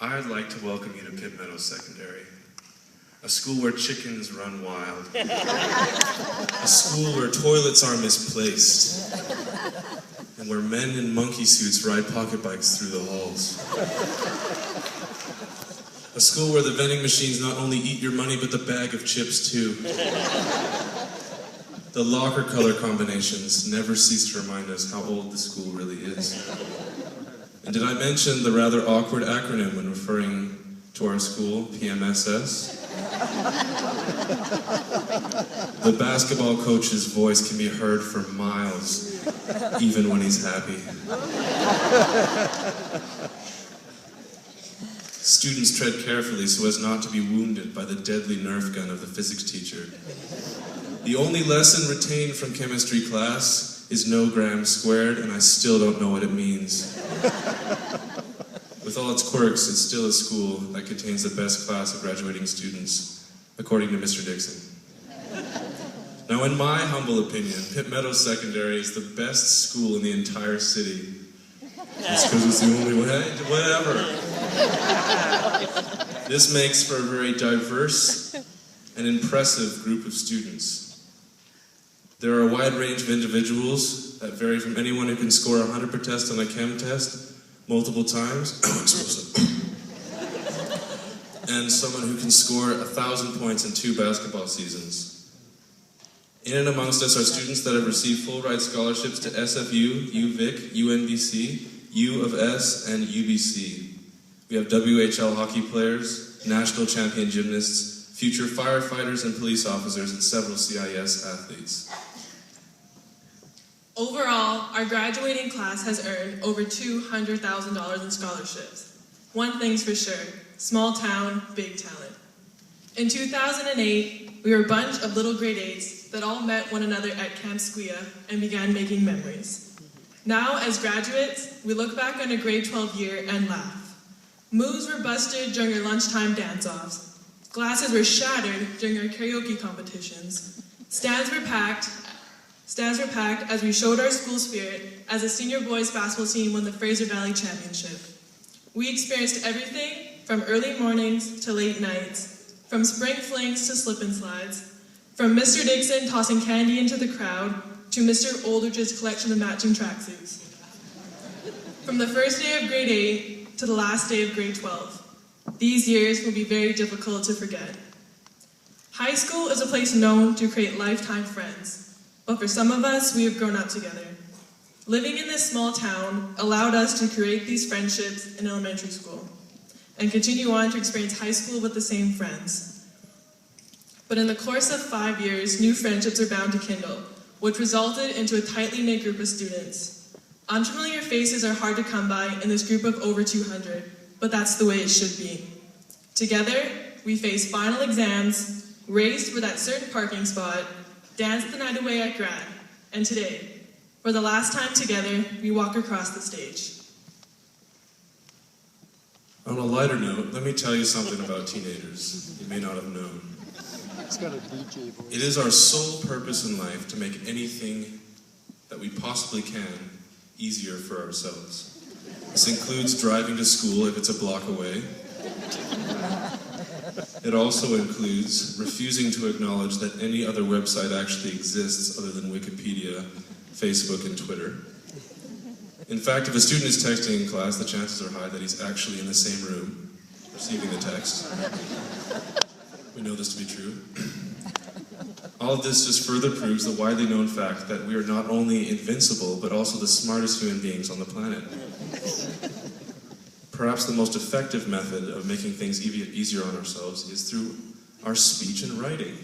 I'd like to welcome you to Pitt Meadows Secondary, a school where chickens run wild, a school where toilets are misplaced, and where men in monkey suits ride pocket bikes through the halls. A school where the vending machines not only eat your money, but the bag of chips too. The locker color combinations never cease to remind us how old the school really is. And did I mention the rather awkward acronym when referring to our school, PMSS? The basketball coach's voice can be heard for miles, even when he's happy. Students tread carefully so as not to be wounded by the deadly Nerf gun of the physics teacher. The only lesson retained from chemistry class is no grams squared, and I still don't know what it means. With all its quirks, it's still a school that contains the best class of graduating students, according to Mr. Dixon. Now, in my humble opinion, Pitt Meadows Secondary is the best school in the entire city. Just because it's the only way, whatever. This makes for a very diverse and impressive group of students. There are a wide range of individuals that vary from anyone who can score 100 per test on a chem test multiple times, and someone who can score 1,000 points in 2 basketball seasons. In and amongst us are students that have received full ride scholarships to SFU, UVic, UNBC, U of S, and UBC. We have WHL hockey players, national champion gymnasts, future firefighters and police officers, and several CIS athletes. Overall, our graduating class has earned over $200,000 in scholarships. One thing's for sure, small town, big talent. In 2008, we were a bunch of little grade 8s that all met one another at Camp Squia and began making memories. Now, as graduates, we look back on a grade 12 year and laugh. Moves were busted during our lunchtime dance-offs. Glasses were shattered during our karaoke competitions. Stands were packed as we showed our school spirit as a senior boys basketball team won the Fraser Valley Championship. We experienced everything from early mornings to late nights, from spring flings to slip and slides, from Mr. Dixon tossing candy into the crowd to Mr. Oldridge's collection of matching tracksuits. From the first day of grade 8 to the last day of grade 12. These years will be very difficult to forget. High school is a place known to create lifetime friends. But for some of us, we have grown up together. Living in this small town allowed us to create these friendships in elementary school and continue on to experience high school with the same friends. But in the course of 5 years, new friendships are bound to kindle, which resulted into a tightly knit group of students. Unfamiliar faces are hard to come by in this group of over 200, but that's the way it should be. Together, we face final exams, raced for that certain parking spot, danced the night away at Grad, and today, for the last time together, we walk across the stage. On a lighter note, let me tell you something about teenagers you may not have known. It is our sole purpose in life to make anything that we possibly can easier for ourselves. This includes driving to school if it's a block away. It also includes refusing to acknowledge that any other website actually exists other than Wikipedia, Facebook, and Twitter. In fact, if a student is texting in class, the chances are high that he's actually in the same room, receiving the text. We know this to be true. All of this just further proves the widely known fact that we are not only invincible, but also the smartest human beings on the planet. Perhaps the most effective method of making things easier on ourselves is through our speech and writing.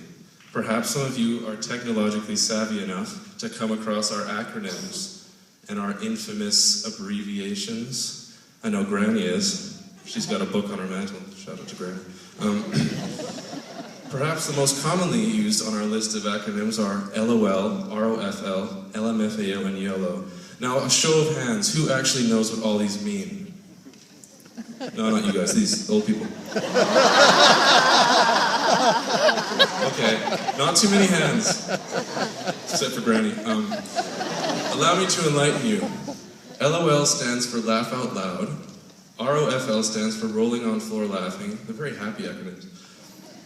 Perhaps some of you are technologically savvy enough to come across our acronyms and our infamous abbreviations. I know Granny is. She's got a book on her mantle. Shout out to Granny. Perhaps the most commonly used on our list of acronyms are LOL, ROFL, LMFAO, and YOLO. Now, a show of hands, who actually knows what all these mean? No, not you guys, these old people. Okay, not too many hands, except for Granny. Allow me to enlighten you. LOL stands for laugh out loud, ROFL stands for Rolling on Floor Laughing. They're very happy acronyms.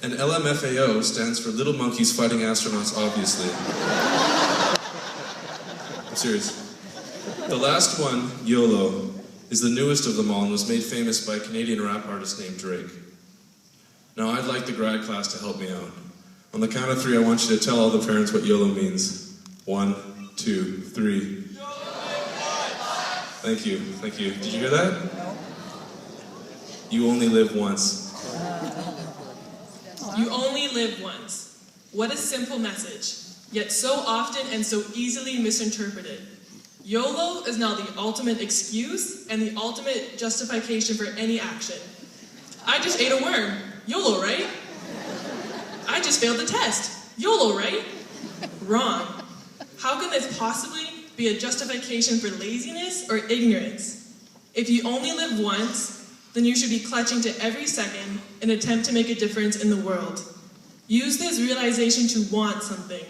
And LMFAO stands for Little Monkeys Fighting Astronauts, obviously. I'm serious. The last one, YOLO, is the newest of them all and was made famous by a Canadian rap artist named Drake. Now, I'd like the grad class to help me out. On the count of 3, I want you to tell all the parents what YOLO means. 1, 2, 3. Thank you, thank you. Did you hear that? You only live once. You only live once. What a simple message, yet so often and so easily misinterpreted. YOLO is now the ultimate excuse and the ultimate justification for any action. I just ate a worm. YOLO, right? I just failed the test. YOLO, right? Wrong. How can this possibly be a justification for laziness or ignorance? If you only live once, then you should be clutching to every second in an attempt to make a difference in the world. Use this realization to want something,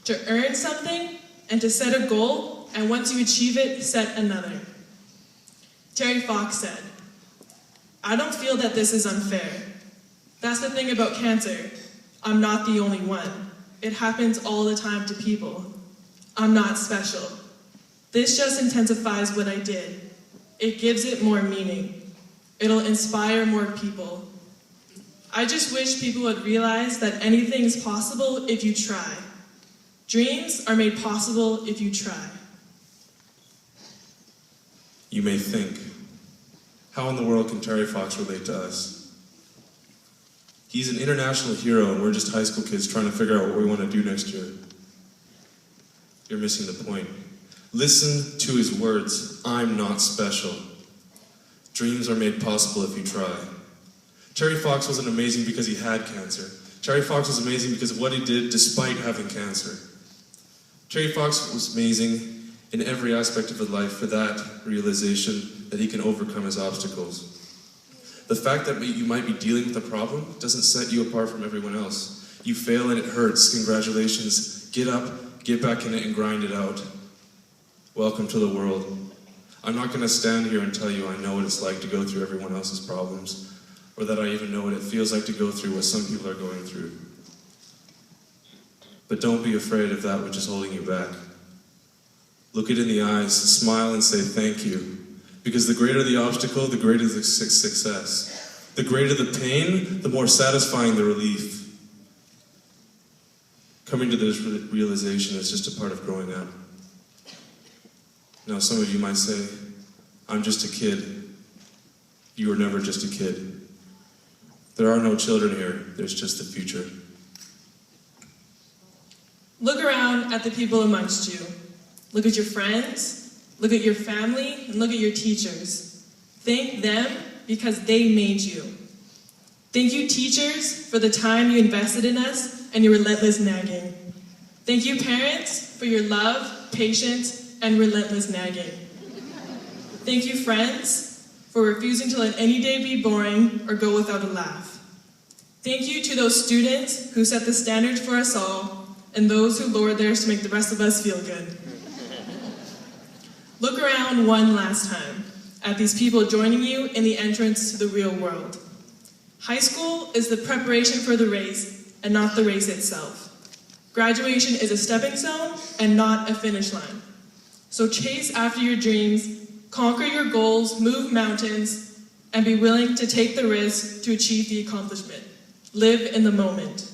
to earn something, and to set a goal, and once you achieve it, set another. Terry Fox said, "I don't feel that this is unfair. That's the thing about cancer. I'm not the only one. It happens all the time to people. I'm not special. This just intensifies what I did. It gives it more meaning. It'll inspire more people. I just wish people would realize that anything is possible if you try. Dreams are made possible if you try." You may think, how in the world can Terry Fox relate to us? He's an international hero and we're just high school kids trying to figure out what we want to do next year. You're missing the point. Listen to his words. I'm not special. Dreams are made possible if you try. Terry Fox wasn't amazing because he had cancer. Terry Fox was amazing because of what he did despite having cancer. Terry Fox was amazing in every aspect of his life for that realization that he can overcome his obstacles. The fact that you might be dealing with a problem doesn't set you apart from everyone else. You fail and it hurts. Congratulations. Get up, get back in it, and grind it out. Welcome to the world. I'm not going to stand here and tell you I know what it's like to go through everyone else's problems, or that I even know what it feels like to go through what some people are going through. But don't be afraid of that which is holding you back. Look it in the eyes, smile and say thank you. Because the greater the obstacle, the greater the success. The greater the pain, the more satisfying the relief. Coming to this realization is just a part of growing up. Now some of you might say, I'm just a kid. You were never just a kid. There are no children here, there's just the future. Look around at the people amongst you. Look at your friends, look at your family, and look at your teachers. Thank them because they made you. Thank you, teachers, for the time you invested in us and your relentless nagging. Thank you, parents, for your love, patience, and relentless nagging. Thank you, friends, for refusing to let any day be boring or go without a laugh. Thank you to those students who set the standards for us all and those who lowered theirs to make the rest of us feel good. Look around one last time at these people joining you in the entrance to the real world. High school is the preparation for the race and not the race itself. Graduation is a stepping stone and not a finish line. So chase after your dreams, conquer your goals, move mountains, and be willing to take the risk to achieve the accomplishment. Live in the moment.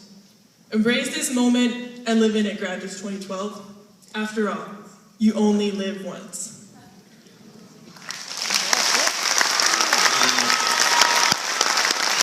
Embrace this moment and live in it, graduates 2012. After all, you only live once.